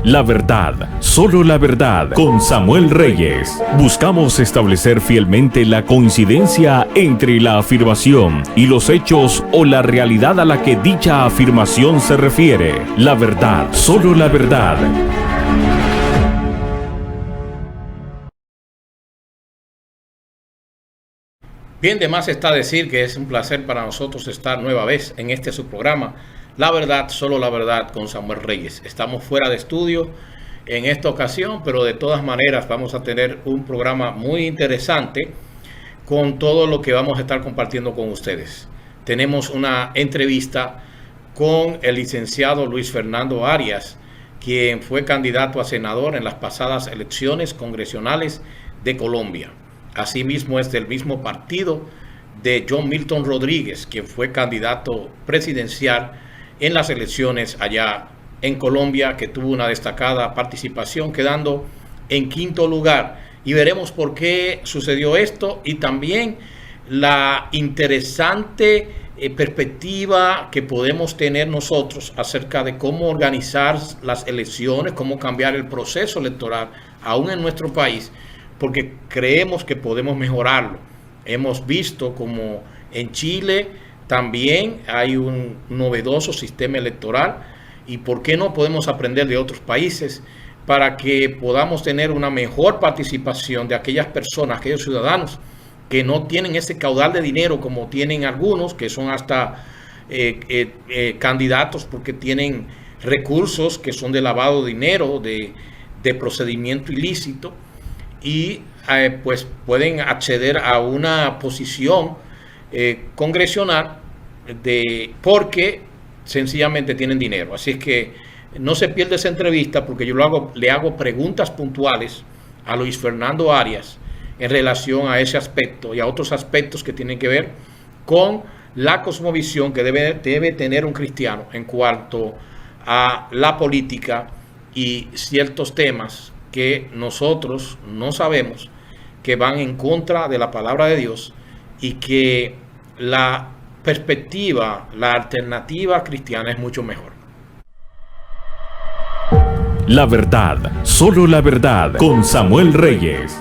La verdad, solo la verdad, con Samuel Reyes. Buscamos establecer fielmente la coincidencia entre la afirmación y los hechos o la realidad a la que dicha afirmación se refiere. La verdad, solo la verdad. Bien, de más está decir que es un placer para nosotros estar nueva vez en este su programa, La Verdad, solo la verdad, con Samuel Reyes. Estamos fuera de estudio en esta ocasión, pero de todas maneras vamos a tener un programa muy interesante con todo lo que vamos a estar compartiendo con ustedes. Tenemos una entrevista con el licenciado Luis Fernando Arias, quien fue candidato a senador en las pasadas elecciones congresionales de Colombia. Asimismo es del mismo partido de John Milton Rodríguez, quien fue candidato presidencial en las elecciones allá en Colombia, que tuvo una destacada participación, quedando en quinto lugar. Y veremos por qué sucedió esto y también la interesante perspectiva que podemos tener nosotros acerca de cómo organizar las elecciones, cómo cambiar el proceso electoral aún en nuestro país, porque creemos que podemos mejorarlo. Hemos visto como en Chile también hay un novedoso sistema electoral y por qué no podemos aprender de otros países para que podamos tener una mejor participación de aquellas personas, aquellos ciudadanos que no tienen ese caudal de dinero como tienen algunos, que son hasta candidatos porque tienen recursos que son de lavado de dinero, de procedimiento ilícito, y pues pueden acceder a una posición congresional porque sencillamente tienen dinero. Así es que no se pierda esa entrevista porque yo le hago preguntas puntuales a Luis Fernando Arias en relación a ese aspecto y a otros aspectos que tienen que ver con la cosmovisión que debe tener un cristiano en cuanto a la política y ciertos temas que nosotros no sabemos, que van en contra de la palabra de Dios y que la perspectiva, la alternativa cristiana es mucho mejor. La verdad, solo la verdad, con Samuel Reyes.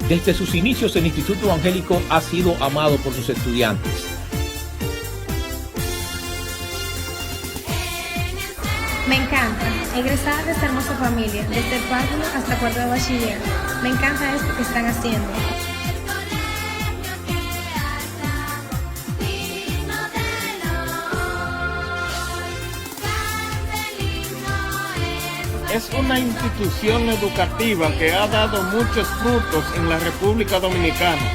Desde sus inicios, el Instituto Evangélico ha sido amado por sus estudiantes. Me encanta, egresada de esta hermosa familia, desde el párvulo hasta cuarto de bachiller. Me encanta esto que están haciendo. Es una institución educativa que ha dado muchos frutos en la República Dominicana.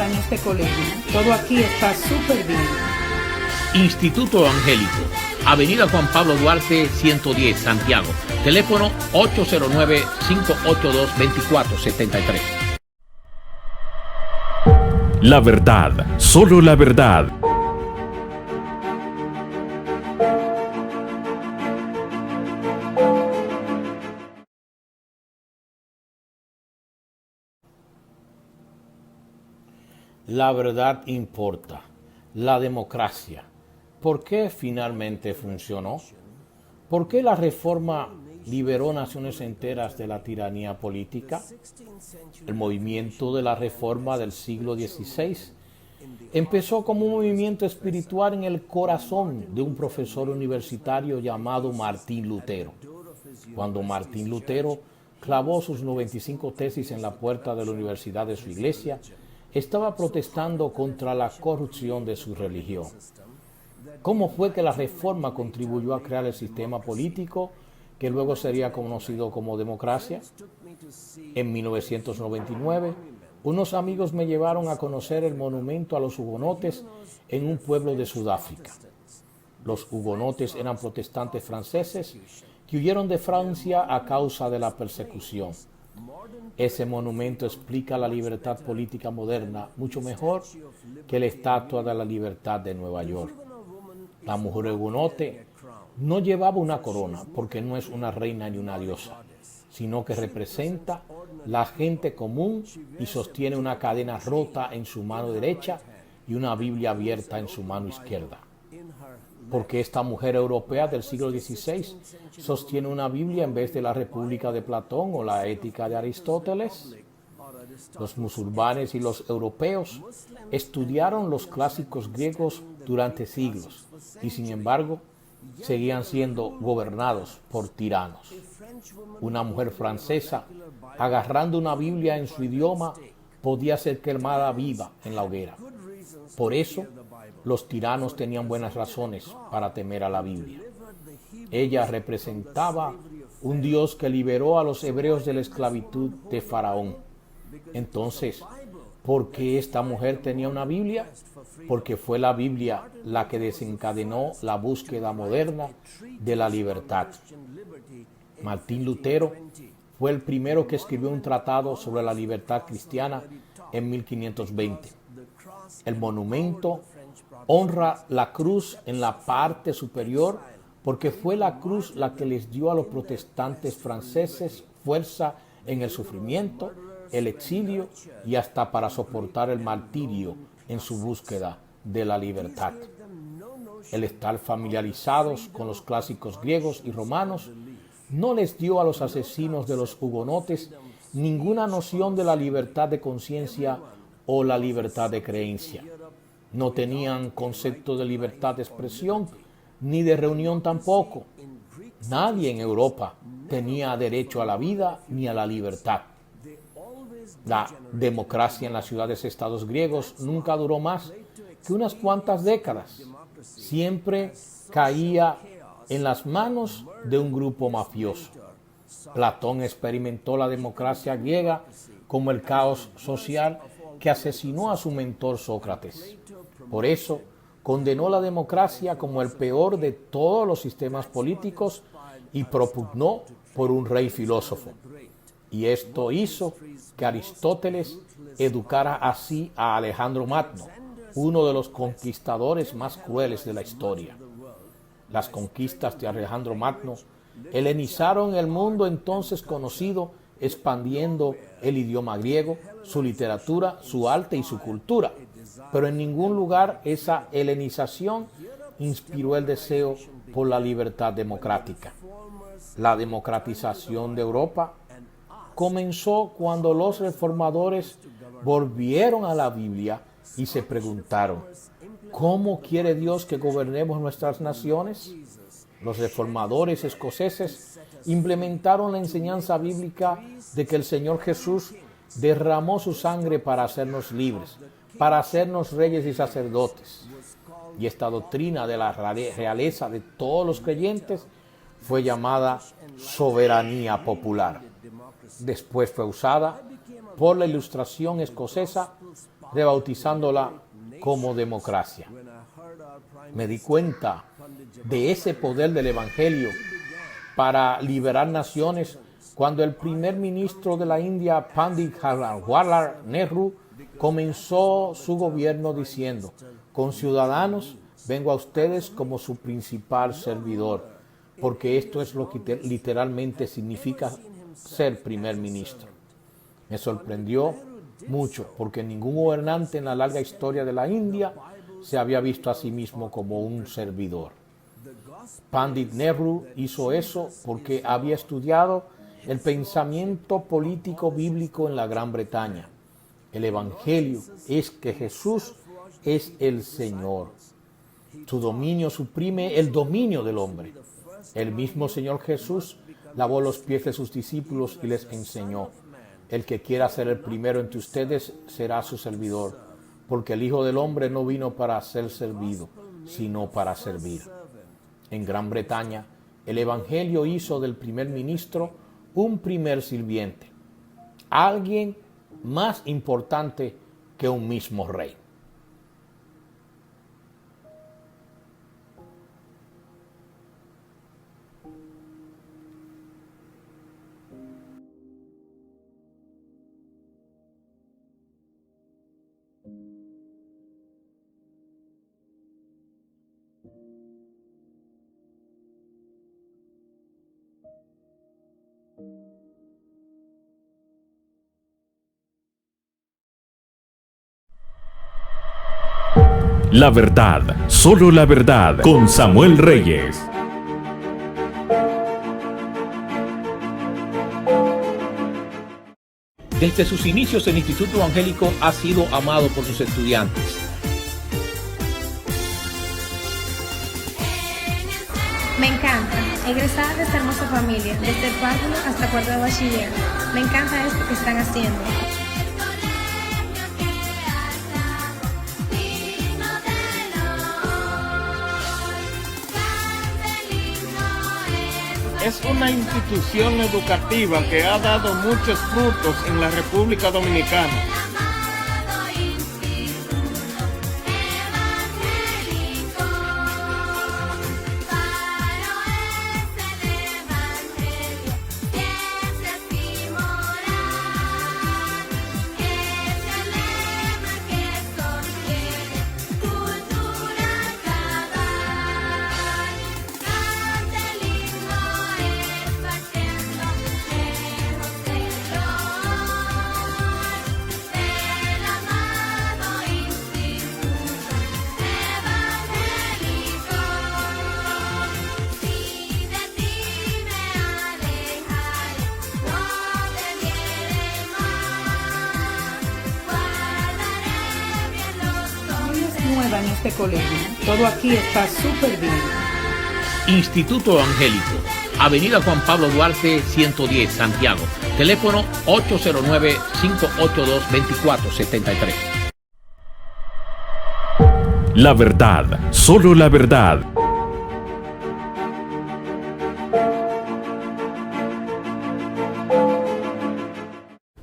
En este colegio, todo aquí está súper bien. Instituto Evangélico, Avenida Juan Pablo Duarte 110, Santiago. Teléfono 809-582-2473. La verdad, solo la verdad. La verdad importa. La democracia. ¿Por qué finalmente funcionó? ¿Por qué la reforma liberó naciones enteras de la tiranía política? El movimiento de la reforma del siglo XVI empezó como un movimiento espiritual en el corazón de un profesor universitario llamado Martín Lutero. Cuando Martín Lutero clavó sus 95 tesis en la puerta de la universidad de su iglesia, estaba protestando contra la corrupción de su religión. ¿Cómo fue que la Reforma contribuyó a crear el sistema político que luego sería conocido como democracia? En 1999, unos amigos me llevaron a conocer el monumento a los hugonotes en un pueblo de Sudáfrica. Los hugonotes eran protestantes franceses que huyeron de Francia a causa de la persecución. Ese monumento explica la libertad política moderna mucho mejor que la Estatua de la Libertad de Nueva York. La mujer hugonote no llevaba una corona porque no es una reina ni una diosa, sino que representa la gente común y sostiene una cadena rota en su mano derecha y una Biblia abierta en su mano izquierda. Porque esta mujer europea del siglo XVI sostiene una Biblia en vez de la República de Platón o la Ética de Aristóteles. Los musulmanes y los europeos estudiaron los clásicos griegos durante siglos y sin embargo seguían siendo gobernados por tiranos. Una mujer francesa, agarrando una Biblia en su idioma, podía ser quemada viva en la hoguera. Por eso, los tiranos tenían buenas razones para temer a la Biblia. Ella representaba un Dios que liberó a los hebreos de la esclavitud de Faraón. Entonces, ¿por qué esta mujer tenía una Biblia? Porque fue la Biblia la que desencadenó la búsqueda moderna de la libertad. Martín Lutero fue el primero que escribió un tratado sobre la libertad cristiana en 1520. El monumento honra la cruz en la parte superior porque fue la cruz la que les dio a los protestantes franceses fuerza en el sufrimiento, el exilio y hasta para soportar el martirio en su búsqueda de la libertad. El estar familiarizados con los clásicos griegos y romanos no les dio a los asesinos de los hugonotes ninguna noción de la libertad de conciencia o la libertad de creencia. No tenían concepto de libertad de expresión ni de reunión tampoco. Nadie en Europa tenía derecho a la vida ni a la libertad. La democracia en las ciudades-estados griegos nunca duró más que unas cuantas décadas. Siempre caía en las manos de un grupo mafioso. Platón experimentó la democracia griega como el caos social que asesinó a su mentor Sócrates. Por eso, condenó la democracia como el peor de todos los sistemas políticos y propugnó por un rey filósofo. Y esto hizo que Aristóteles educara así a Alejandro Magno, uno de los conquistadores más crueles de la historia. Las conquistas de Alejandro Magno helenizaron el mundo entonces conocido, expandiendo el idioma griego, su literatura, su arte y su cultura. Pero en ningún lugar esa helenización inspiró el deseo por la libertad democrática. La democratización de Europa comenzó cuando los reformadores volvieron a la Biblia y se preguntaron, ¿cómo quiere Dios que gobernemos nuestras naciones? Los reformadores escoceses implementaron la enseñanza bíblica de que el Señor Jesús derramó su sangre para hacernos libres, para hacernos reyes y sacerdotes. Y esta doctrina de la realeza de todos los creyentes fue llamada soberanía popular. Después fue usada por la Ilustración escocesa, rebautizándola como democracia. Me di cuenta de ese poder del Evangelio para liberar naciones cuando el primer ministro de la India, Pandit Jawaharlal Nehru, comenzó su gobierno diciendo: conciudadanos, vengo a ustedes como su principal servidor, porque esto es lo que literalmente significa ser primer ministro. Me sorprendió mucho porque ningún gobernante en la larga historia de la India se había visto a sí mismo como un servidor. Pandit Nehru hizo eso porque había estudiado el pensamiento político bíblico en la Gran Bretaña. El Evangelio es que Jesús es el Señor. Su dominio suprime el dominio del hombre. El mismo Señor Jesús lavó los pies de sus discípulos y les enseñó: El que quiera ser el primero entre ustedes será su servidor, porque el Hijo del Hombre no vino para ser servido, sino para servir. En Gran Bretaña, el Evangelio hizo del primer ministro un primer sirviente, alguien más importante que un mismo rey. La verdad, solo la verdad, con Samuel Reyes. Desde sus inicios, el Instituto Evangélico ha sido amado por sus estudiantes. Me encanta, egresada de esta hermosa familia, desde el párvulo hasta cuarto de bachiller. Me encanta esto que están haciendo. Es una institución educativa que ha dado muchos frutos en la República Dominicana. Nueva en este colegio. Todo aquí está súper bien. Instituto Evangélico, Avenida Juan Pablo Duarte, 110, Santiago. Teléfono 809-582-2473. La verdad, solo la verdad.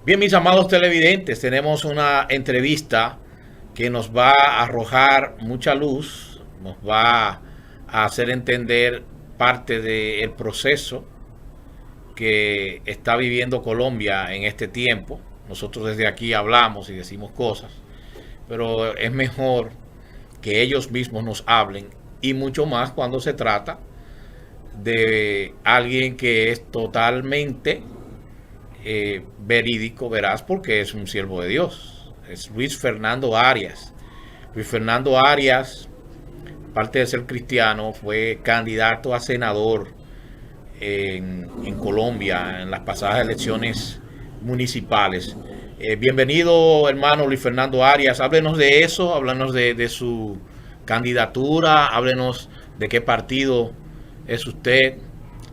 Bien, mis amados televidentes, tenemos una entrevista que nos va a arrojar mucha luz, nos va a hacer entender parte del proceso que está viviendo Colombia en este tiempo. Nosotros desde aquí hablamos y decimos cosas, pero es mejor que ellos mismos nos hablen, y mucho más cuando se trata de alguien que es totalmente verídico, veraz, porque es un siervo de Dios. Es Luis Fernando Arias. Luis Fernando Arias, aparte de ser cristiano, fue candidato a senador en Colombia en las pasadas elecciones municipales. Bienvenido, hermano Luis Fernando Arias. Háblenos de eso, háblenos de su candidatura, háblenos de qué partido es usted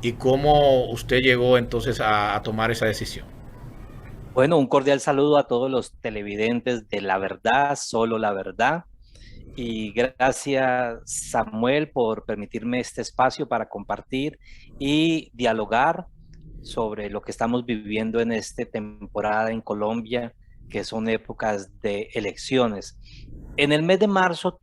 y cómo usted llegó entonces a tomar esa decisión. Bueno, un cordial saludo a todos los televidentes de La Verdad, solo la verdad. Y gracias, Samuel, por permitirme este espacio para compartir y dialogar sobre lo que estamos viviendo en esta temporada en Colombia, que son épocas de elecciones. En el mes de marzo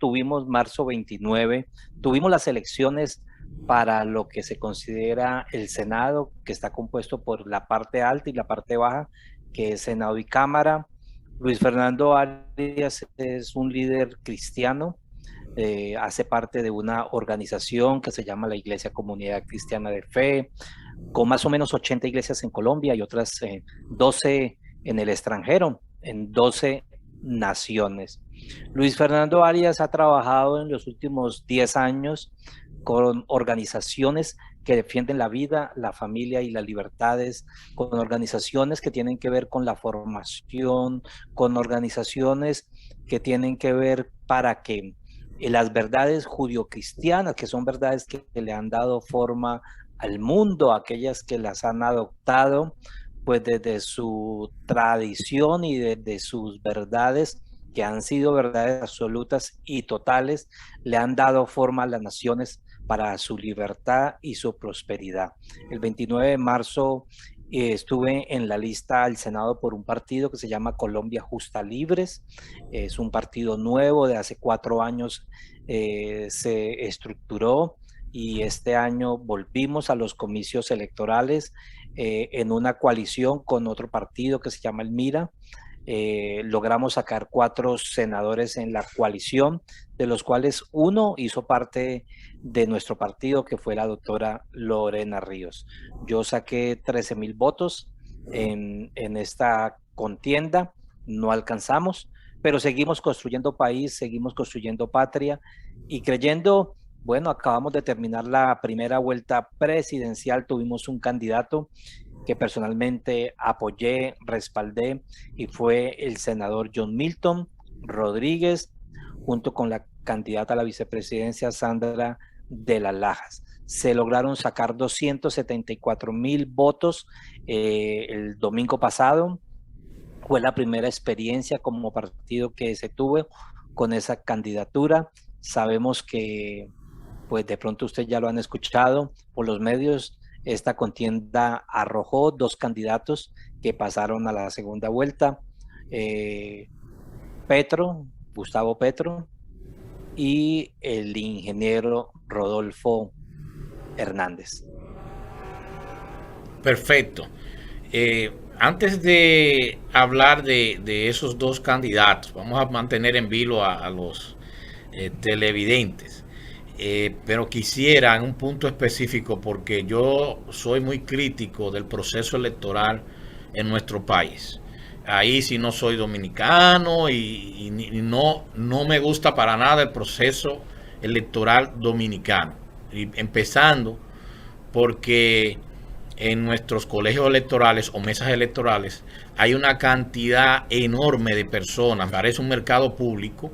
marzo 29, tuvimos las elecciones para lo que se considera el Senado, que está compuesto por la parte alta y la parte baja, que es Senado y Cámara. Luis Fernando Arias es un líder cristiano, hace parte de una organización que se llama la Iglesia Comunidad Cristiana de Fe, con más o menos 80 iglesias en Colombia y otras 12 en el extranjero, en 12 naciones. Luis Fernando Arias ha trabajado en los últimos 10 años con organizaciones que defienden la vida, la familia y las libertades, con organizaciones que tienen que ver con la formación, con organizaciones que tienen que ver para que las verdades judio-cristianas, que son verdades que le han dado forma al mundo, aquellas que las han adoptado, pues desde su tradición y desde sus verdades, que han sido verdades absolutas y totales, le han dado forma a las naciones para su libertad y su prosperidad. El 29 de marzo estuve en la lista al Senado por un partido que se llama Colombia Justa Libres. Es un partido nuevo, de hace 4 años se estructuró, y este año volvimos a los comicios electorales en una coalición con otro partido que se llama el MIRA. Logramos sacar 4 senadores en la coalición, de los cuales uno hizo parte de nuestro partido, que fue la doctora Lorena Ríos. Yo saqué 13,000 votos en esta contienda, no alcanzamos, pero seguimos construyendo país, seguimos construyendo patria y creyendo. Bueno, acabamos de terminar la primera vuelta presidencial, tuvimos un candidato que personalmente apoyé, respaldé, y fue el senador John Milton Rodríguez, junto con la candidata a la vicepresidencia Sandra de las Lajas. Se lograron sacar 274,000 votos el domingo pasado. Fue la primera experiencia como partido que se tuvo con esa candidatura. Sabemos que, pues de pronto ustedes ya lo han escuchado por los medios, esta contienda arrojó 2 candidatos que pasaron a la segunda vuelta, Gustavo Petro, y el ingeniero Rodolfo Hernández. Perfecto. Antes de hablar de esos 2 candidatos, vamos a mantener en vilo a los televidentes. Pero quisiera en un punto específico, porque yo soy muy crítico del proceso electoral en nuestro país. Ahí sí no soy dominicano y no me gusta para nada el proceso electoral dominicano. Y empezando porque en nuestros colegios electorales o mesas electorales hay una cantidad enorme de personas, parece un mercado público,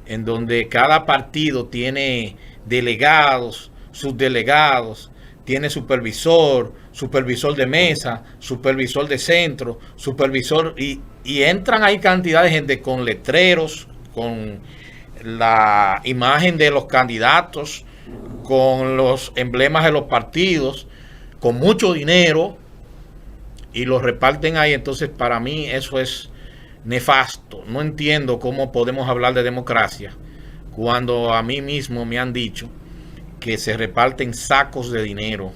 en donde cada partido tiene delegados, subdelegados, tiene supervisor, supervisor de mesa, supervisor de centro, supervisor, y entran ahí cantidad de gente con letreros, con la imagen de los candidatos, con los emblemas de los partidos, con mucho dinero, y los reparten ahí. Entonces, para mí eso es nefasto. No entiendo cómo podemos hablar de democracia cuando a mí mismo me han dicho que se reparten sacos de dinero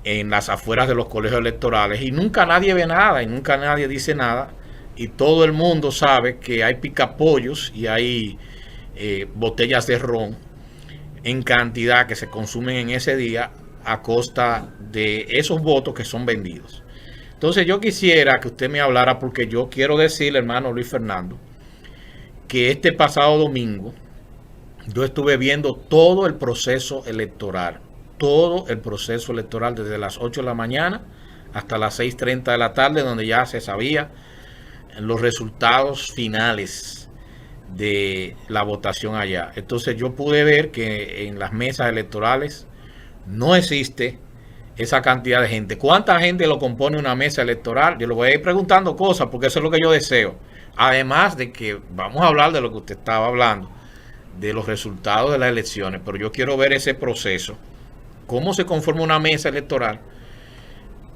en las afueras de los colegios electorales y nunca nadie ve nada y nunca nadie dice nada, y todo el mundo sabe que hay picapollos y hay botellas de ron en cantidad que se consumen en ese día a costa de esos votos que son vendidos. Entonces yo quisiera que usted me hablara, porque yo quiero decirle, hermano Luis Fernando, que este pasado domingo yo estuve viendo todo el proceso electoral desde las 8 de la mañana hasta las 6:30 de la tarde, donde ya se sabía los resultados finales de la votación allá. Entonces yo pude ver que en las mesas electorales no existe esa cantidad de gente. ¿Cuánta gente lo compone una mesa electoral? Yo le voy a ir preguntando cosas, porque eso es lo que yo deseo. Además de que vamos a hablar de lo que usted estaba hablando, de los resultados de las elecciones, pero yo quiero ver ese proceso, cómo se conforma una mesa electoral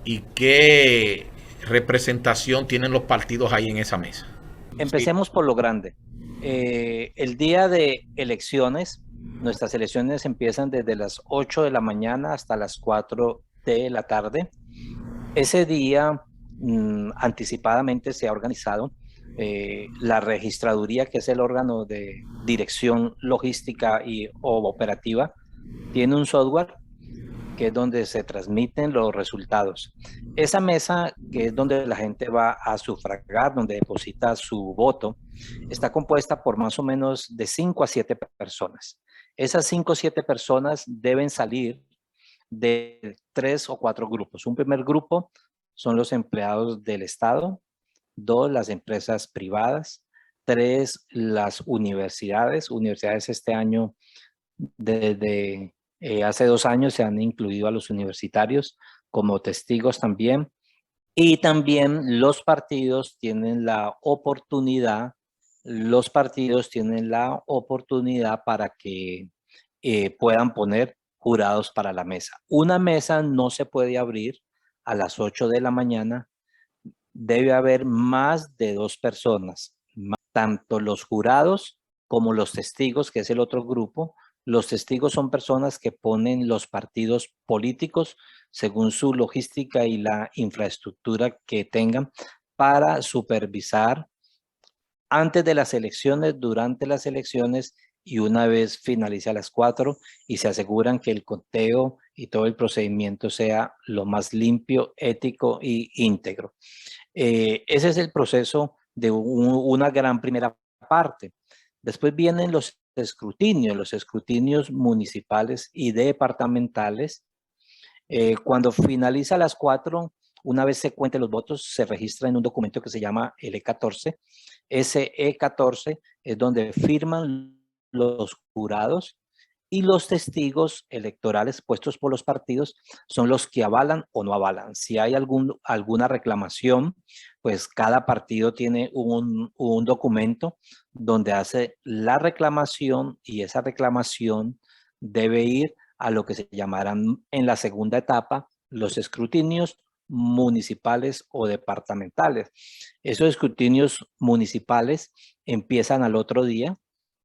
y qué representación tienen los partidos ahí en esa mesa. Empecemos por lo grande. El día de elecciones, nuestras elecciones empiezan desde las 8 de la mañana hasta las 4 de la tarde. Ese día, anticipadamente se ha organizado la registraduría, que es el órgano de dirección logística o operativa, tiene un software que es donde se transmiten los resultados. Esa mesa, que es donde la gente va a sufragar, donde deposita su voto, está compuesta por más o menos de 5 a 7 personas. Esas 5 o 7 personas deben salir de 3 o 4 grupos. Un primer grupo son los empleados del Estado, 2, las empresas privadas, 3, las universidades. Universidades este año, desde hace 2 años, se han incluido a los universitarios como testigos también. Y también los partidos tienen la oportunidad para que puedan poner jurados para la mesa. Una mesa no se puede abrir a las 8 de la mañana. Debe haber más de 2 personas, tanto los jurados como los testigos, que es el otro grupo. Los testigos son personas que ponen los partidos políticos según su logística y la infraestructura que tengan para supervisar antes de las elecciones, durante las elecciones y una vez finalice a las 4 y se aseguran que el conteo y todo el procedimiento sea lo más limpio, ético y íntegro. Ese es el proceso de una gran primera parte. Después vienen los escrutinios municipales y departamentales. Cuando finaliza a las 4, una vez se cuenten los votos, se registra en un documento que se llama el E14. Ese E14 es donde firman los jurados y los testigos electorales puestos por los partidos son los que avalan o no avalan. Si hay alguna reclamación, pues cada partido tiene un documento donde hace la reclamación y esa reclamación debe ir a lo que se llamarán en la segunda etapa los escrutinios municipales o departamentales. Esos escrutinios municipales empiezan al otro día.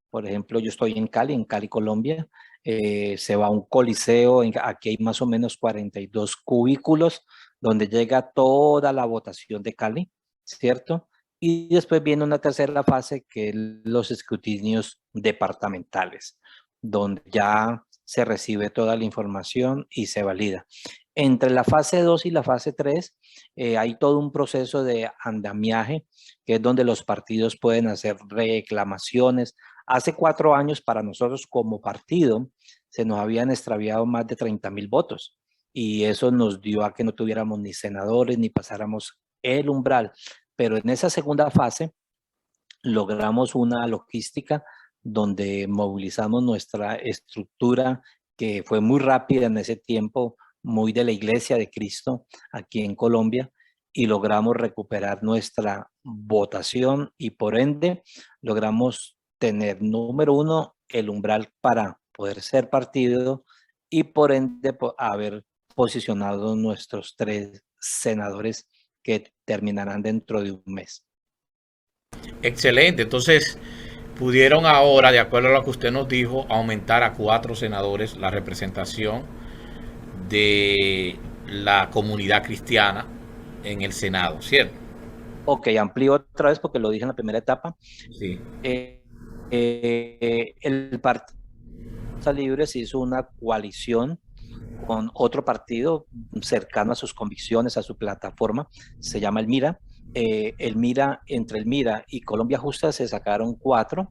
Por ejemplo, yo estoy en Cali, Colombia. Se va a un coliseo, aquí hay más o menos 42 cubículos donde llega toda la votación de Cali, ¿cierto? Y después viene una tercera fase que es los escrutinios departamentales, donde ya se recibe toda la información y se valida. Entre la fase 2 y la fase 3 hay todo un proceso de andamiaje, que es donde los partidos pueden hacer reclamaciones. Hace 4 años para nosotros como partido se nos habían extraviado más de 30,000 votos y eso nos dio a que no tuviéramos ni senadores ni pasáramos el umbral. Pero en esa segunda fase logramos una logística donde movilizamos nuestra estructura que fue muy rápida en ese tiempo, muy de la Iglesia de Cristo aquí en Colombia, y logramos recuperar nuestra votación y por ende logramos tener, número 1, el umbral para poder ser partido y por ende haber posicionado nuestros 3 senadores que terminarán dentro de un mes. Excelente, entonces pudieron ahora, de acuerdo a lo que usted nos dijo, aumentar a 4 senadores la representación de la comunidad cristiana en el Senado, ¿cierto? Ok, amplío otra vez porque lo dije en la primera etapa. Sí. El Partido Libre se hizo una coalición con otro partido cercano a sus convicciones, a su plataforma, se llama el MIRA. Entre el MIRA y Colombia Justa se sacaron 4,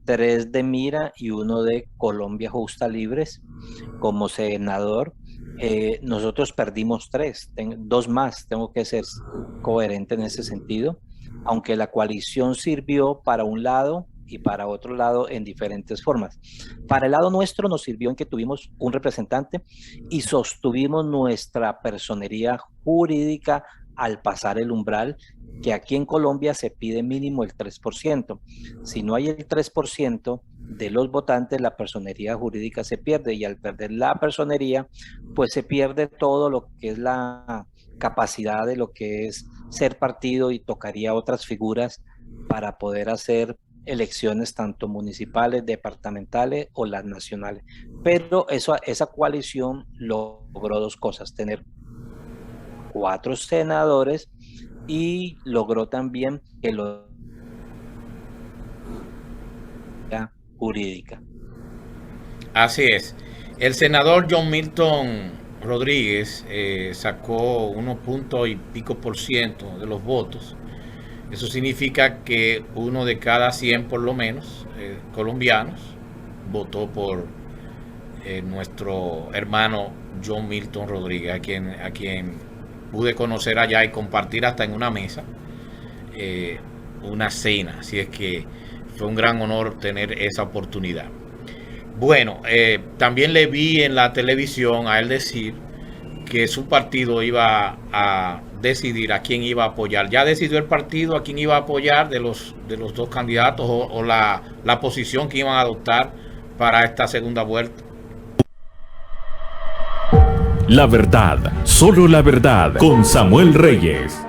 3 de MIRA y 1 de Colombia Justa Libres como senador. Nosotros perdimos 3, 2 más, tengo que ser coherente en ese sentido, aunque la coalición sirvió para un lado y para otro lado en diferentes formas. Para el lado nuestro nos sirvió en que tuvimos un representante y sostuvimos nuestra personería jurídica al pasar el umbral, que aquí en Colombia se pide mínimo el 3%. Si no hay el 3% de los votantes, la personería jurídica se pierde y al perder la personería, pues se pierde todo lo que es la capacidad de lo que es ser partido y tocaría otras figuras para poder hacer elecciones tanto municipales, departamentales o las nacionales. Pero esa coalición logró 2 cosas, tener 4 senadores y logró también que lo jurídica. Así es. El senador John Milton Rodríguez sacó 1 y pico % de los votos. Eso significa que 1 de cada 100 por lo menos colombianos votó por nuestro hermano John Milton Rodríguez, a quien pude conocer allá y compartir hasta en una mesa una cena. Así es que fue un gran honor tener esa oportunidad. Bueno, también le vi en la televisión a él decir que su partido iba a decidir a quién iba a apoyar. ¿Ya decidió el partido a quién iba a apoyar de los dos candidatos o la posición que iban a adoptar para esta segunda vuelta? La verdad, solo la verdad, con Samuel Reyes.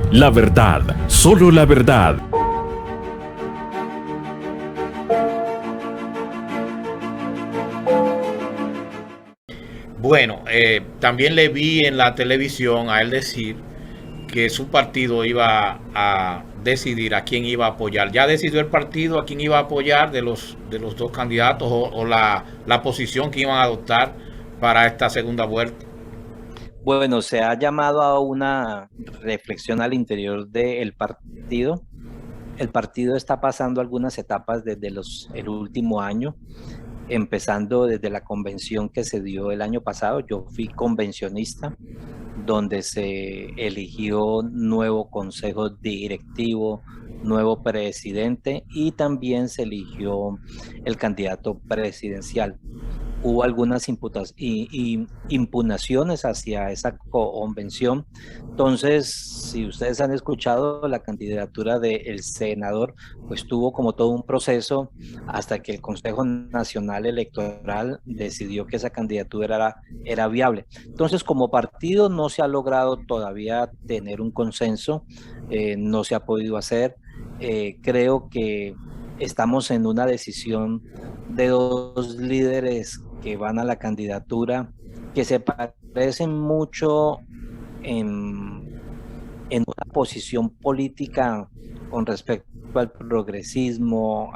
La verdad, solo la verdad. Bueno, también le vi en la televisión a él decir que su partido iba a decidir a quién iba a apoyar. ¿Ya decidió el partido a quién iba a apoyar de los dos candidatos o la posición que iban a adoptar para esta segunda vuelta? Bueno, se ha llamado a una reflexión al interior del partido. El partido está pasando algunas etapas desde el último año, empezando desde la convención que se dio el año pasado. Yo fui convencionista, donde se eligió nuevo consejo directivo, nuevo presidente y también se eligió el candidato presidencial. Hubo algunas impugnaciones hacia esa convención. Entonces, si ustedes han escuchado, la candidatura del senador, pues tuvo como todo un proceso hasta que el Consejo Nacional Electoral decidió que esa candidatura era viable. Entonces, como partido no se ha logrado todavía tener un consenso, no se ha podido hacer. Creo que estamos en una decisión de dos líderes que van a la candidatura que se parecen mucho en una posición política con respecto al progresismo.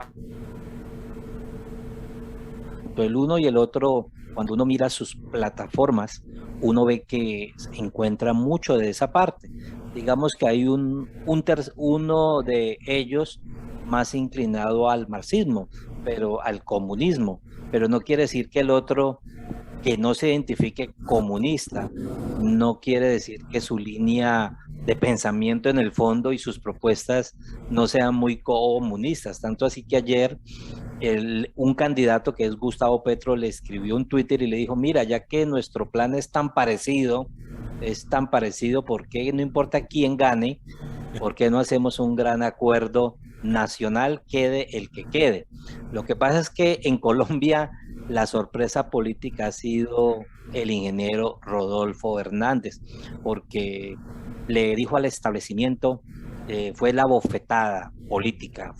El uno y el otro, cuando uno mira sus plataformas, uno ve que se encuentra mucho de esa parte. Digamos que hay uno de ellos más inclinado al marxismo, pero al comunismo, pero no quiere decir que el otro, que no se identifique comunista, no quiere decir que su línea de pensamiento en el fondo y sus propuestas no sean muy comunistas. Tanto así que ayer un candidato que es Gustavo Petro le escribió un Twitter y le dijo: mira, ya que nuestro plan es tan parecido, ¿por qué no importa quién gane? ¿Por qué no hacemos un gran acuerdo nacional, quede el que quede? Lo que pasa es que en Colombia la sorpresa política ha sido el ingeniero Rodolfo Hernández, porque le dijo al establecimiento, fue la bofetada política,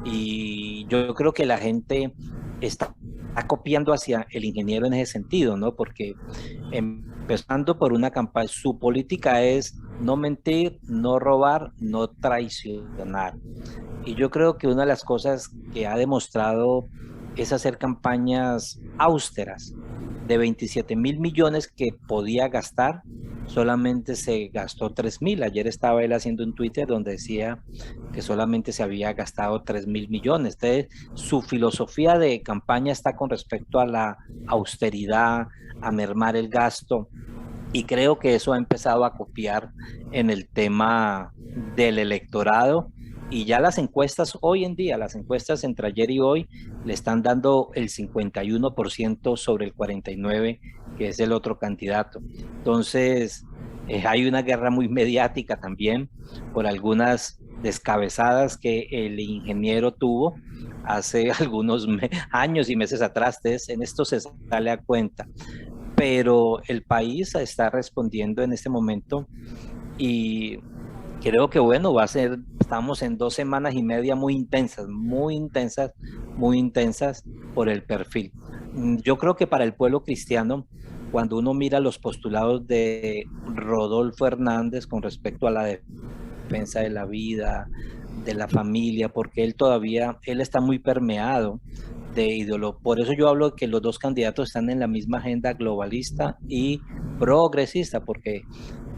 y yo creo que la gente está copiando hacia el ingeniero en ese sentido, ¿no? Porque empezando por una campaña, su política es no mentir, no robar, no traicionar. Y yo creo que una de las cosas que ha demostrado es hacer campañas austeras. De 27.000 millones que podía gastar, solamente se gastó 3.000. Ayer estaba él haciendo un Twitter donde decía que solamente se había gastado 3.000 millones. Entonces, su filosofía de campaña está con respecto a la austeridad, a mermar el gasto, y creo que eso ha empezado a copiar en el tema del electorado. Y ya las encuestas hoy en día, las encuestas entre ayer y hoy, le están dando el 51% sobre el 49%, que es el otro candidato. Entonces, hay una guerra muy mediática también por algunas descabezadas que el ingeniero tuvo hace algunos años y meses atrás. Entonces, en esto se sale a cuenta. Pero el país está respondiendo en este momento y creo que bueno, estamos en 2 semanas y media muy intensas, muy intensas, muy intensas por el perfil. Yo creo que para el pueblo cristiano, cuando uno mira los postulados de Rodolfo Hernández con respecto a la defensa de la vida, de la familia, porque él está muy permeado de ídolo. Por eso yo hablo de que los dos candidatos están en la misma agenda globalista y progresista, porque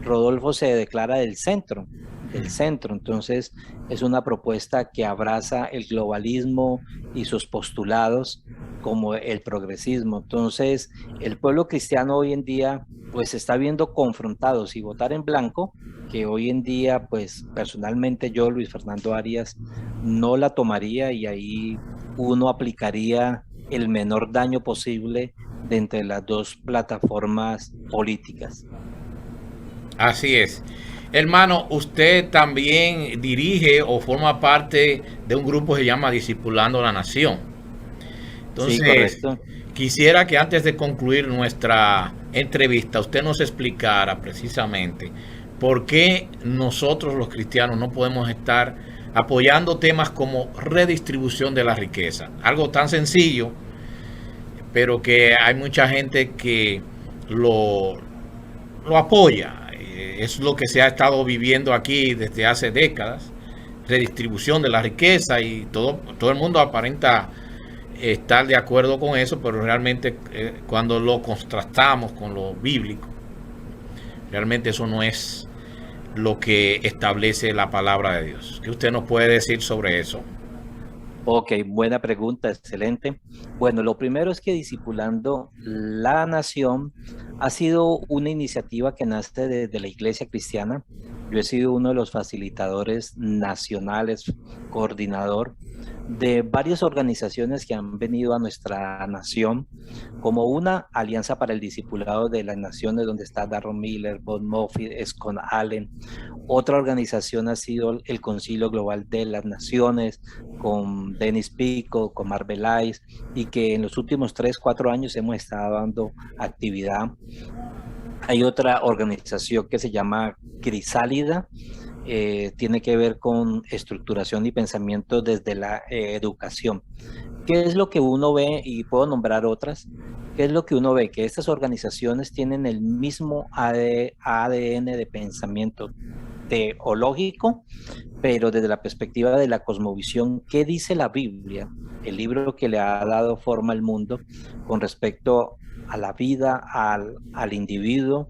Rodolfo se declara del centro. Entonces es una propuesta que abraza el globalismo y sus postulados como el progresismo. Entonces el pueblo cristiano hoy en día pues se está viendo confrontado si votar en blanco, que hoy en día pues personalmente yo, Luis Fernando Arias, no la tomaría, y ahí uno aplicaría el menor daño posible de entre las dos plataformas políticas. Así es. Hermano, usted también dirige o forma parte de un grupo que se llama Discipulando la Nación. Entonces, sí, correcto. Quisiera que antes de concluir nuestra entrevista, usted nos explicara precisamente por qué nosotros los cristianos no podemos estar apoyando temas como redistribución de la riqueza. Algo tan sencillo, pero que hay mucha gente que lo apoya. Es lo que se ha estado viviendo aquí desde hace décadas, redistribución de la riqueza, y todo el mundo aparenta estar de acuerdo con eso, pero realmente cuando lo contrastamos con lo bíblico, realmente eso no es lo que establece la palabra de Dios. ¿Qué usted nos puede decir sobre eso? Ok, buena pregunta, excelente. Bueno, lo primero es que Discipulando la Nación ha sido una iniciativa que nace desde la Iglesia Cristiana. Yo he sido uno de los facilitadores nacionales, coordinador de varias organizaciones que han venido a nuestra nación, como una Alianza para el Discipulado de las Naciones, donde está Darron Miller, Bob Moffitt, Scott Allen. Otra organización ha sido el Concilio Global de las Naciones, con Dennis Pico, con Marvel Eyes, y que en los últimos 3-4 años hemos estado dando actividad. Hay otra organización que se llama Crisálida, tiene que ver con estructuración y pensamiento desde la educación. ¿Qué es lo que uno ve? Y puedo nombrar otras. ¿Qué es lo que uno ve? Que estas organizaciones tienen el mismo ADN de pensamiento teológico, pero desde la perspectiva de la cosmovisión. ¿Qué dice la Biblia? El libro que le ha dado forma al mundo con respecto a la vida, al individuo,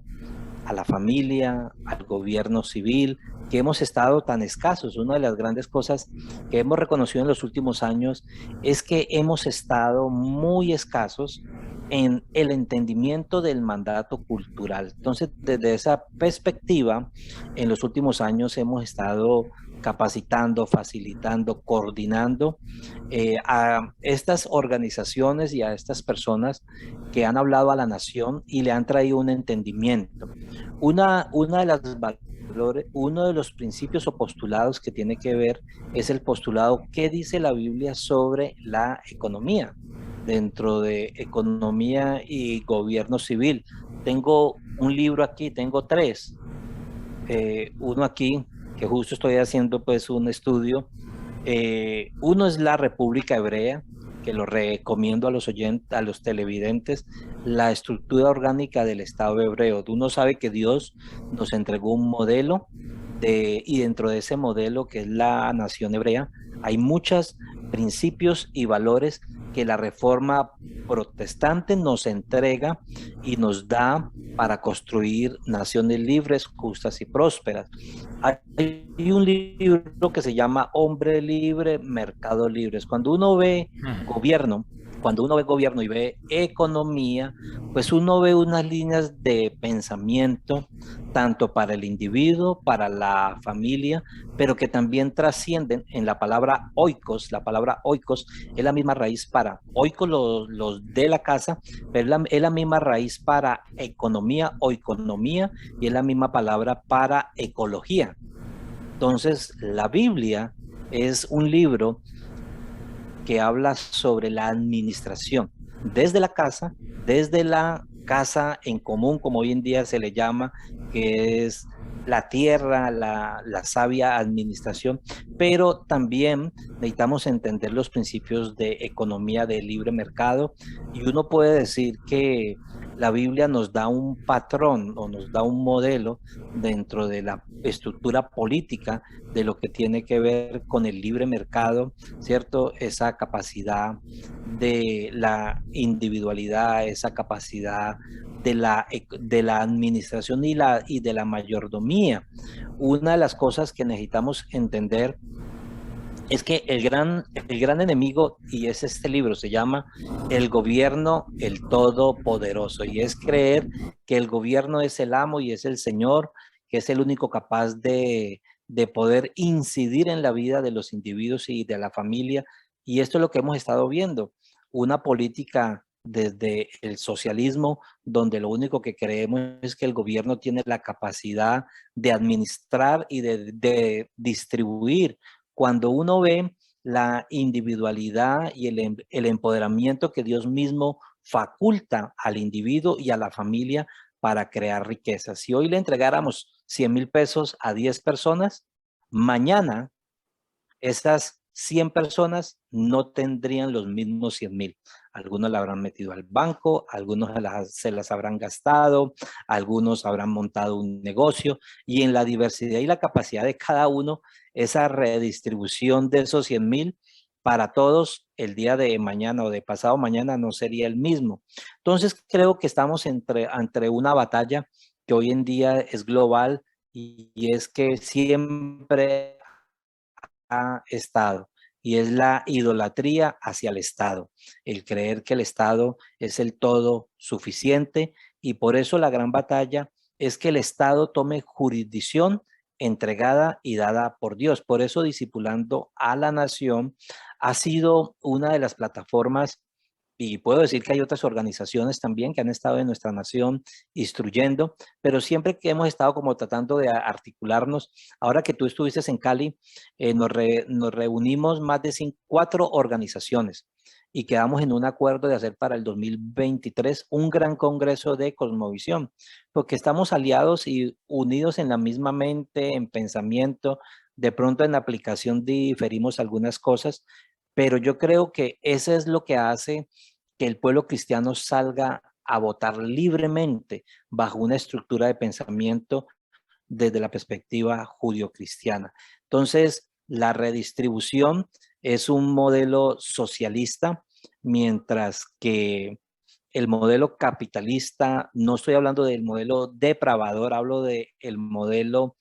a la familia, al gobierno civil, que hemos estado tan escasos. Una de las grandes cosas que hemos reconocido en los últimos años es que hemos estado muy escasos en el entendimiento del mandato cultural. Entonces, desde esa perspectiva, en los últimos años hemos estado capacitando, facilitando, coordinando a estas organizaciones y a estas personas que han hablado a la nación y le han traído un entendimiento. Uno de los principios o postulados que tiene que ver es el postulado ¿qué dice la Biblia sobre la economía? Dentro de economía y gobierno civil. Tengo un libro aquí, tengo 3. Uno aquí, que justo estoy haciendo pues un estudio. Uno es la República Hebrea, que lo recomiendo a los oyentes, a los televidentes, la estructura orgánica del Estado hebreo. Uno sabe que Dios nos entregó un modelo y dentro de ese modelo que es la nación hebrea, hay muchos principios y valores que la reforma protestante nos entrega y nos da para construir naciones libres, justas y prósperas. Hay un libro que se llama Hombre Libre, Mercado Libre. Cuando uno ve gobierno y ve economía, pues uno ve unas líneas de pensamiento, tanto para el individuo, para la familia, pero que también trascienden en la palabra oikos. La palabra oikos es la misma raíz para oikos, los de la casa, pero es la misma raíz para economía o economía, y es la misma palabra para ecología. Entonces, la Biblia es un libro que habla sobre la administración desde la casa en común, como hoy en día se le llama, que es la tierra, la sabia administración, pero también necesitamos entender los principios de economía de libre mercado, y uno puede decir que la Biblia nos da un patrón o nos da un modelo dentro de la estructura política de lo que tiene que ver con el libre mercado, ¿cierto? Esa capacidad de la individualidad, esa capacidad de la administración y de la mayordomía. Una de las cosas que necesitamos entender es que el gran enemigo, y es este libro, se llama El Gobierno, el Todopoderoso, y es creer que el gobierno es el amo y es el Señor, que es el único capaz de poder incidir en la vida de los individuos y de la familia. Y esto es lo que hemos estado viendo, una política desde el socialismo, donde lo único que creemos es que el gobierno tiene la capacidad de administrar y de distribuir. Cuando uno ve la individualidad y el empoderamiento que Dios mismo faculta al individuo y a la familia para crear riquezas. Si hoy le entregáramos 100,000 pesos a 10 personas, mañana esas 100 personas no tendrían los mismos 100,000. Algunos la habrán metido al banco, algunos se las habrán gastado, algunos habrán montado un negocio, y en la diversidad y la capacidad de cada uno, esa redistribución de esos 100,000 para todos el día de mañana o de pasado mañana no sería el mismo. Entonces creo que estamos entre una batalla que hoy en día es global, y es que siempre ha estado, y es la idolatría hacia el Estado, el creer que el Estado es el todo suficiente, y por eso la gran batalla es que el Estado tome jurisdicción entregada y dada por Dios. Por eso Discipulando a la Nación ha sido una de las plataformas, y puedo decir que hay otras organizaciones también que han estado en nuestra nación instruyendo, pero siempre que hemos estado como tratando de articularnos. Ahora que tú estuviste en Cali, nos reunimos más de 4 organizaciones y quedamos en un acuerdo de hacer para el 2023 un gran congreso de cosmovisión, porque estamos aliados y unidos en la misma mente, en pensamiento. De pronto en aplicación diferimos algunas cosas, pero yo creo que eso es lo que hace que el pueblo cristiano salga a votar libremente bajo una estructura de pensamiento desde la perspectiva judio-cristiana. Entonces, la redistribución es un modelo socialista, mientras que el modelo capitalista, no estoy hablando del modelo depravador, hablo del modelo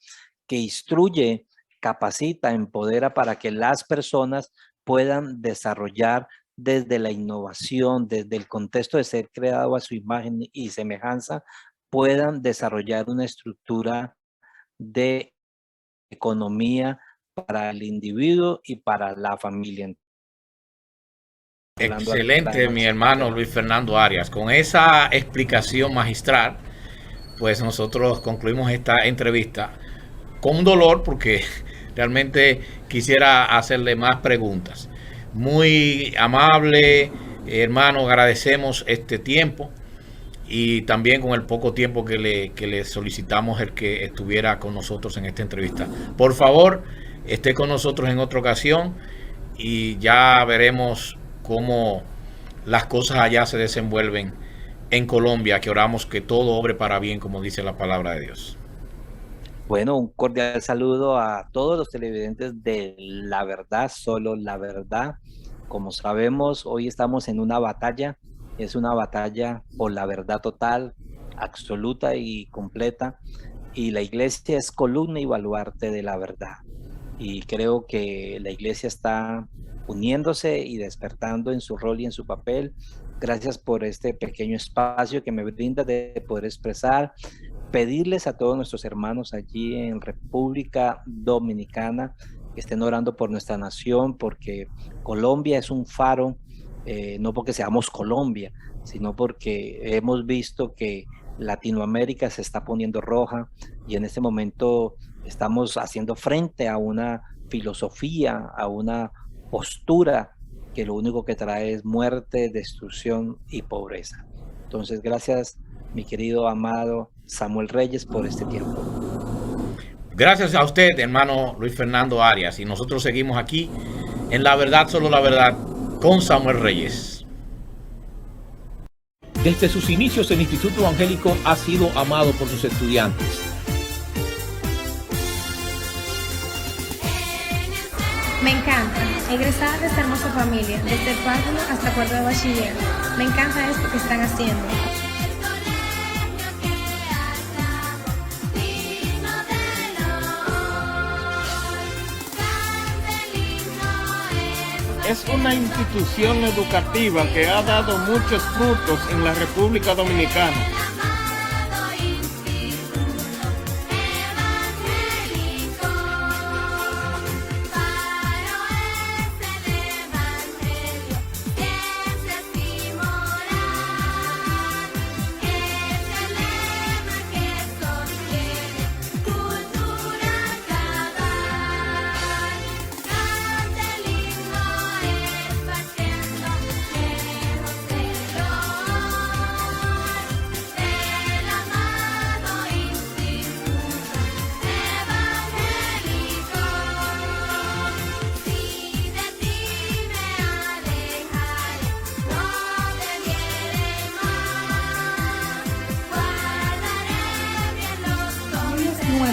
que instruye, capacita, empodera para que las personas puedan desarrollar desde la innovación, desde el contexto de ser creado a su imagen y semejanza, puedan desarrollar una estructura de economía para el individuo y para la familia. Excelente, mi hermano Luis Fernando Arias. Con esa explicación magistral, pues nosotros concluimos esta entrevista con dolor, porque realmente quisiera hacerle más preguntas. Muy amable, hermano, agradecemos este tiempo, y también con el poco tiempo que le solicitamos el que estuviera con nosotros en esta entrevista. Por favor, esté con nosotros en otra ocasión, y ya veremos cómo las cosas allá se desenvuelven en Colombia, que oramos que todo obre para bien, como dice la palabra de Dios. Bueno, un cordial saludo a todos los televidentes de La Verdad, Solo la Verdad. Como sabemos, hoy estamos en una batalla, es una batalla por la verdad total, absoluta y completa, y la iglesia es columna y baluarte de la verdad. Y creo que la iglesia está uniéndose y despertando en su rol y en su papel. Gracias por este pequeño espacio que me brinda de poder expresar, pedirles a todos nuestros hermanos allí en República Dominicana que estén orando por nuestra nación, porque Colombia es un faro, no porque seamos Colombia, sino porque hemos visto que Latinoamérica se está poniendo roja y en este momento estamos haciendo frente a una filosofía, a una postura que lo único que trae es muerte, destrucción y pobreza. Entonces, gracias, mi querido amado Samuel Reyes, por este tiempo. Gracias a usted, hermano Luis Fernando Arias, y nosotros seguimos aquí en La Verdad, Solo la Verdad, con Samuel Reyes. Desde sus inicios, el Instituto Evangélico ha sido amado por sus estudiantes. Me encanta, egresada de esta hermosa familia, desde el párvulo hasta cuarto de bachiller. Me encanta esto que están haciendo. Es una institución educativa que ha dado muchos frutos en la República Dominicana.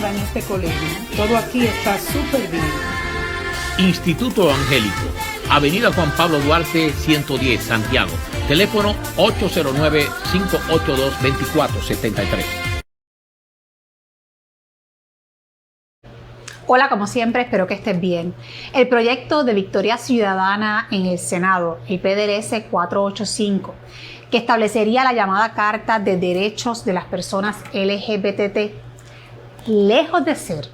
En este colegio, todo aquí está súper bien. Instituto Evangélico, Avenida Juan Pablo Duarte, 110, Santiago. Teléfono 809-582-2473. Hola, como siempre, espero que estés bien. El proyecto de Victoria Ciudadana en el Senado, el PDRS 485, que establecería la llamada Carta de Derechos de las Personas LGBT, lejos de ser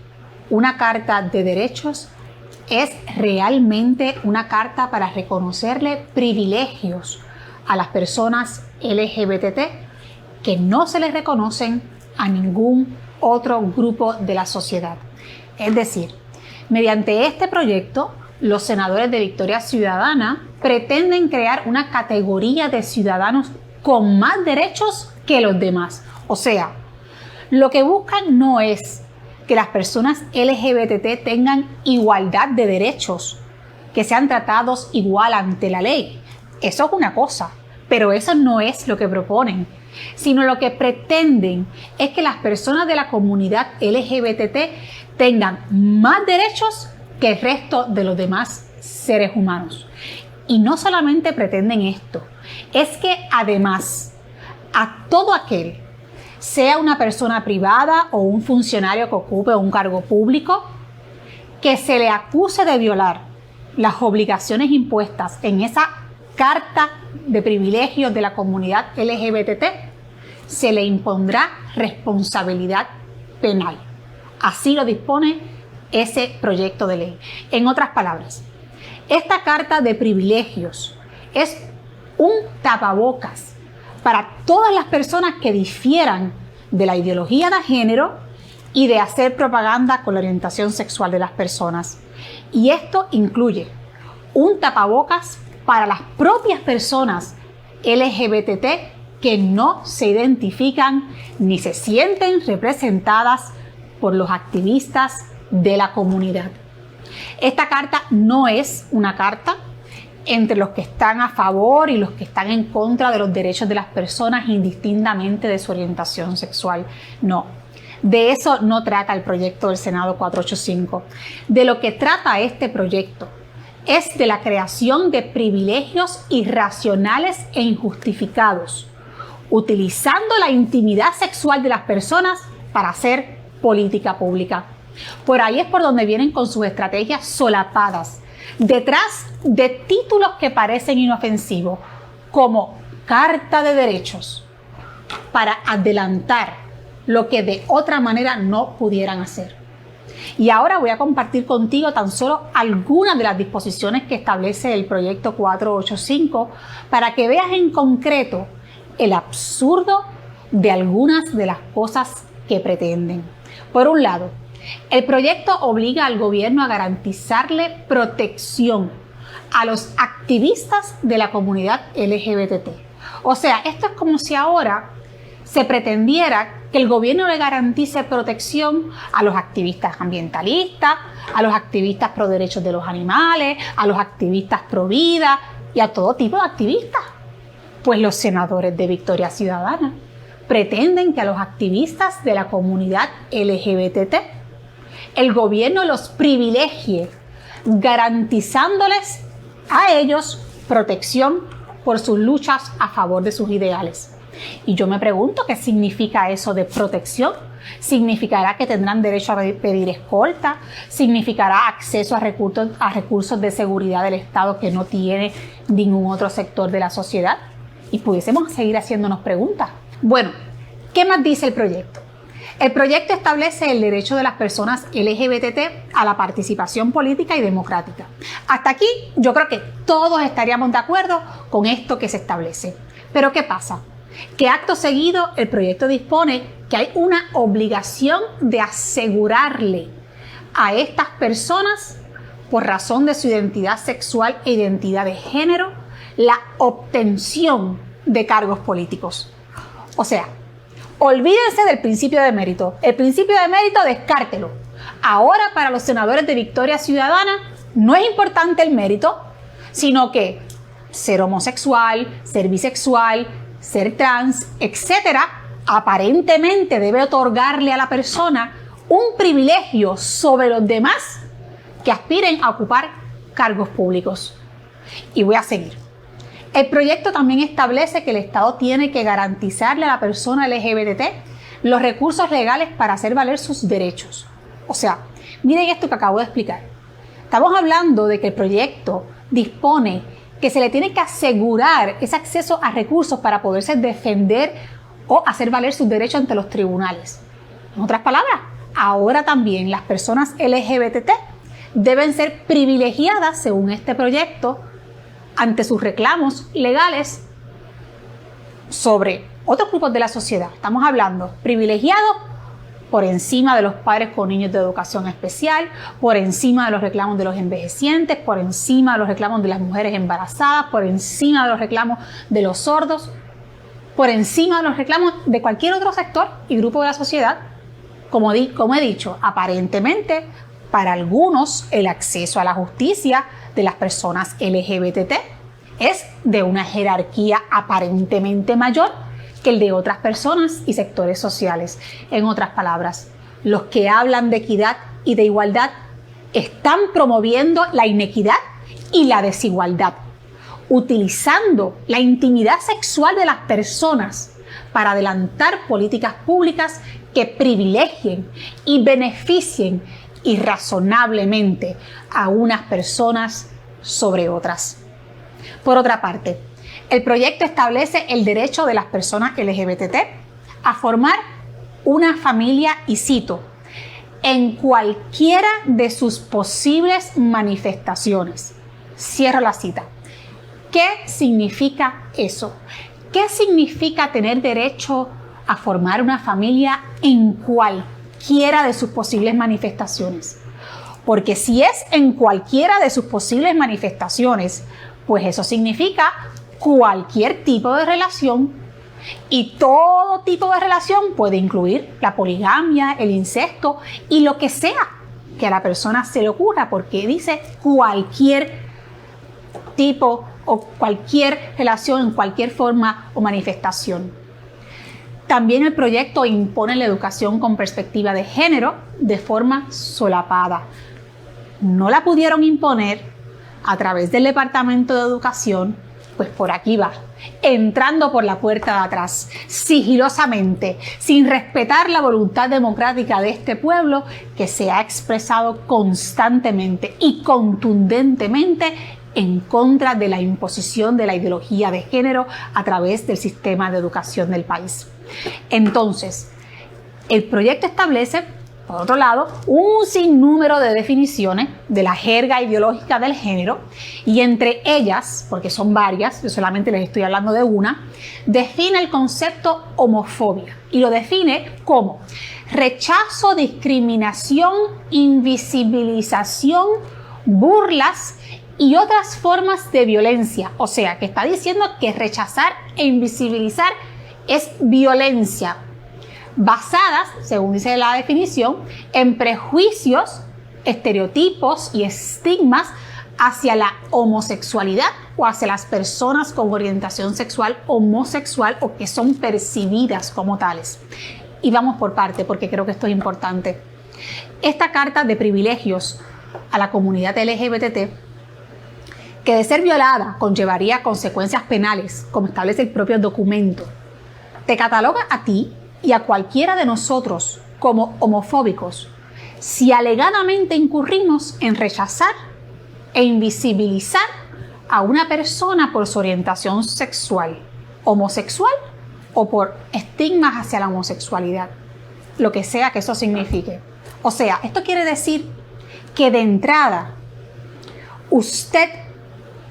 una carta de derechos, es realmente una carta para reconocerle privilegios a las personas LGBT que no se les reconocen a ningún otro grupo de la sociedad. Es decir, mediante este proyecto, los senadores de Victoria Ciudadana pretenden crear una categoría de ciudadanos con más derechos que los demás. O sea, lo que buscan no es que las personas LGBT tengan igualdad de derechos, que sean tratados igual ante la ley. Eso es una cosa, pero eso no es lo que proponen, sino lo que pretenden es que las personas de la comunidad LGBT tengan más derechos que el resto de los demás seres humanos. Y no solamente pretenden esto, es que además a todo aquel, sea una persona privada o un funcionario que ocupe un cargo público, que se le acuse de violar las obligaciones impuestas en esa Carta de Privilegios de la comunidad LGBT, se le impondrá responsabilidad penal. Así lo dispone ese proyecto de ley. En otras palabras, esta Carta de Privilegios es un tapabocas para todas las personas que difieran de la ideología de género y de hacer propaganda con la orientación sexual de las personas. Y esto incluye un tapabocas para las propias personas LGBT que no se identifican ni se sienten representadas por los activistas de la comunidad. Esta carta no es una carta entre los que están a favor y los que están en contra de los derechos de las personas indistintamente de su orientación sexual. No, de eso no trata el proyecto del Senado 485. De lo que trata este proyecto es de la creación de privilegios irracionales e injustificados, utilizando la intimidad sexual de las personas para hacer política pública. Por ahí es por donde vienen con sus estrategias solapadas, detrás de títulos que parecen inofensivos, como Carta de Derechos, para adelantar lo que de otra manera no pudieran hacer. Y ahora voy a compartir contigo tan solo algunas de las disposiciones que establece el proyecto 485 para que veas en concreto el absurdo de algunas de las cosas que pretenden. Por un lado, el proyecto obliga al gobierno a garantizarle protección a los activistas de la comunidad LGBT. O sea, esto es como si ahora se pretendiera que el gobierno le garantice protección a los activistas ambientalistas, a los activistas pro derechos de los animales, a los activistas pro vida y a todo tipo de activistas. Pues los senadores de Victoria Ciudadana pretenden que a los activistas de la comunidad LGBT el gobierno los privilegie, garantizándoles a ellos protección por sus luchas a favor de sus ideales. Y yo me pregunto qué significa eso de protección. ¿Significará que tendrán derecho a pedir escolta? ¿Significará acceso a recursos de seguridad del Estado que no tiene ningún otro sector de la sociedad? Y pudiésemos seguir haciéndonos preguntas. Bueno, ¿qué más dice el proyecto? El proyecto establece el derecho de las personas LGBT a la participación política y democrática. Hasta aquí yo creo que todos estaríamos de acuerdo con esto que se establece. Pero ¿qué pasa? Que acto seguido el proyecto dispone que hay una obligación de asegurarle a estas personas, por razón de su identidad sexual e identidad de género, la obtención de cargos políticos. O sea, olvídense del principio de mérito. El principio de mérito, descártelo. Ahora, para los senadores de Victoria Ciudadana, no es importante el mérito, sino que ser homosexual, ser bisexual, ser trans, etcétera, aparentemente debe otorgarle a la persona un privilegio sobre los demás que aspiren a ocupar cargos públicos. Y voy a seguir. El proyecto también establece que el Estado tiene que garantizarle a la persona LGBT los recursos legales para hacer valer sus derechos. O sea, miren esto que acabo de explicar. Estamos hablando de que el proyecto dispone que se le tiene que asegurar ese acceso a recursos para poderse defender o hacer valer sus derechos ante los tribunales. En otras palabras, ahora también las personas LGBT deben ser privilegiadas, según este proyecto, ante sus reclamos legales sobre otros grupos de la sociedad. Estamos hablando privilegiados por encima de los padres con niños de educación especial, por encima de los reclamos de los envejecientes, por encima de los reclamos de las mujeres embarazadas, por encima de los reclamos de los sordos, por encima de los reclamos de cualquier otro sector y grupo de la sociedad. Como he dicho, aparentemente para algunos el acceso a la justicia de las personas LGBT es de una jerarquía aparentemente mayor que el de otras personas y sectores sociales. En otras palabras, los que hablan de equidad y de igualdad están promoviendo la inequidad y la desigualdad, utilizando la intimidad sexual de las personas para adelantar políticas públicas que privilegien y beneficien irrazonablemente a unas personas sobre otras. Por otra parte, el proyecto establece el derecho de las personas LGBT a formar una familia, y cito, en cualquiera de sus posibles manifestaciones. Cierro la cita. ¿Qué significa eso? ¿Qué significa tener derecho a formar una familia en cualquiera de sus posibles manifestaciones? Porque si es en cualquiera de sus posibles manifestaciones, pues eso significa cualquier tipo de relación, y todo tipo de relación puede incluir la poligamia, el incesto y lo que sea que a la persona se le ocurra, porque dice cualquier tipo o cualquier relación en cualquier forma o manifestación. También el proyecto impone la educación con perspectiva de género de forma solapada. No la pudieron imponer a través del Departamento de Educación, pues por aquí va, entrando por la puerta de atrás, sigilosamente, sin respetar la voluntad democrática de este pueblo que se ha expresado constantemente y contundentemente en contra de la imposición de la ideología de género a través del sistema de educación del país. Entonces, el proyecto establece, por otro lado, un sinnúmero de definiciones de la jerga ideológica del género y entre ellas, porque son varias, yo solamente les estoy hablando de una, define el concepto homofobia y lo define como rechazo, discriminación, invisibilización, burlas y otras formas de violencia. O sea, que está diciendo que rechazar e invisibilizar es violencia, basadas, según dice la definición, en prejuicios, estereotipos y estigmas hacia la homosexualidad o hacia las personas con orientación sexual homosexual o que son percibidas como tales. Y vamos por parte, porque creo que esto es importante. Esta carta de privilegios a la comunidad LGBT, que de ser violada conllevaría consecuencias penales, como establece el propio documento, te cataloga a ti y a cualquiera de nosotros como homofóbicos si alegadamente incurrimos en rechazar e invisibilizar a una persona por su orientación sexual, homosexual o por estigmas hacia la homosexualidad, lo que sea que eso signifique. O sea, esto quiere decir que de entrada usted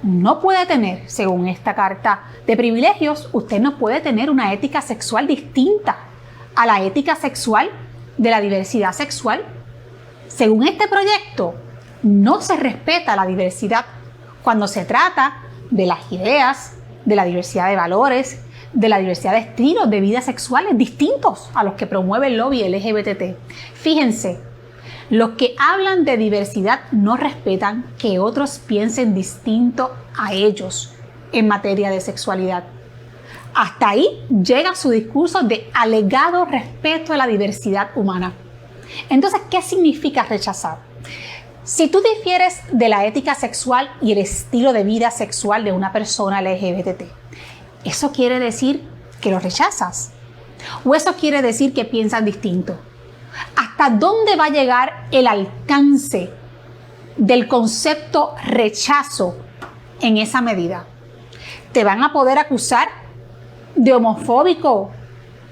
no puede tener, según esta carta de privilegios, usted no puede tener una ética sexual distinta a la ética sexual de la diversidad sexual. Según este proyecto, no se respeta la diversidad cuando se trata de las ideas, de la diversidad de valores, de la diversidad de estilos de vida sexuales distintos a los que promueve el lobby LGBT. Fíjense, los que hablan de diversidad no respetan que otros piensen distinto a ellos en materia de sexualidad. Hasta ahí llega su discurso de alegado respeto a la diversidad humana. Entonces, ¿qué significa rechazar? Si tú difieres de la ética sexual y el estilo de vida sexual de una persona LGBT, ¿eso quiere decir que lo rechazas? ¿O eso quiere decir que piensan distinto? ¿Hasta dónde va a llegar el alcance del concepto rechazo en esa medida? ¿Te van a poder acusar de homofóbico,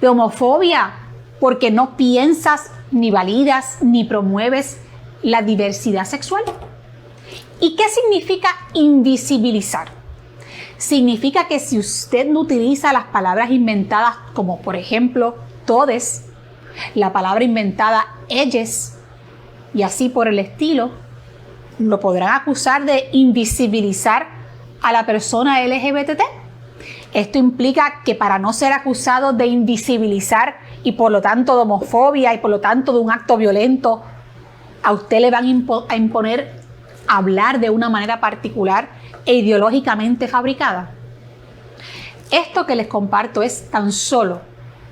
de homofobia, porque no piensas, ni validas, ni promueves la diversidad sexual? ¿Y qué significa invisibilizar? Significa que si usted no utiliza las palabras inventadas como por ejemplo todes, la palabra inventada ellas y así por el estilo, lo podrán acusar de invisibilizar a la persona LGBT. Esto implica que para no ser acusado de invisibilizar y por lo tanto de homofobia y por lo tanto de un acto violento, a usted le van a imponer hablar de una manera particular e ideológicamente fabricada. Esto que les comparto es tan solo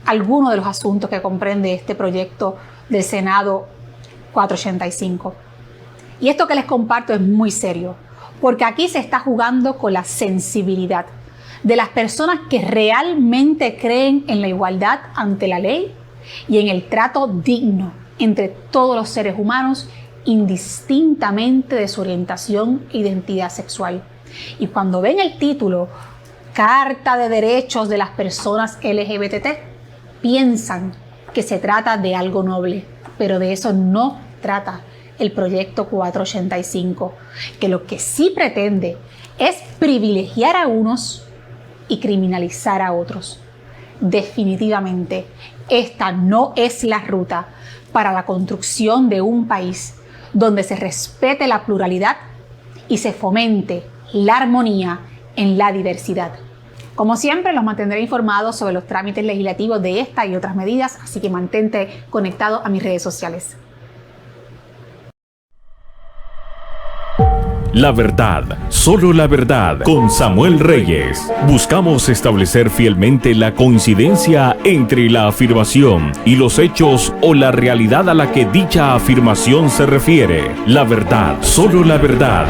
algunos de los asuntos que comprende este proyecto del Senado 485. Y esto que les comparto es muy serio, porque aquí se está jugando con la sensibilidad de las personas que realmente creen en la igualdad ante la ley y en el trato digno entre todos los seres humanos, indistintamente de su orientación e identidad sexual. Y cuando ven el título Carta de Derechos de las Personas LGBT, piensan que se trata de algo noble, pero de eso no trata el proyecto 485, que lo que sí pretende es privilegiar a unos y criminalizar a otros. Definitivamente, esta no es la ruta para la construcción de un país donde se respete la pluralidad y se fomente la armonía en la diversidad. Como siempre, los mantendré informados sobre los trámites legislativos de esta y otras medidas, así que mantente conectado a mis redes sociales. La verdad, solo la verdad, con Samuel Reyes. Buscamos establecer fielmente la coincidencia entre la afirmación y los hechos o la realidad a la que dicha afirmación se refiere. La verdad, solo la verdad.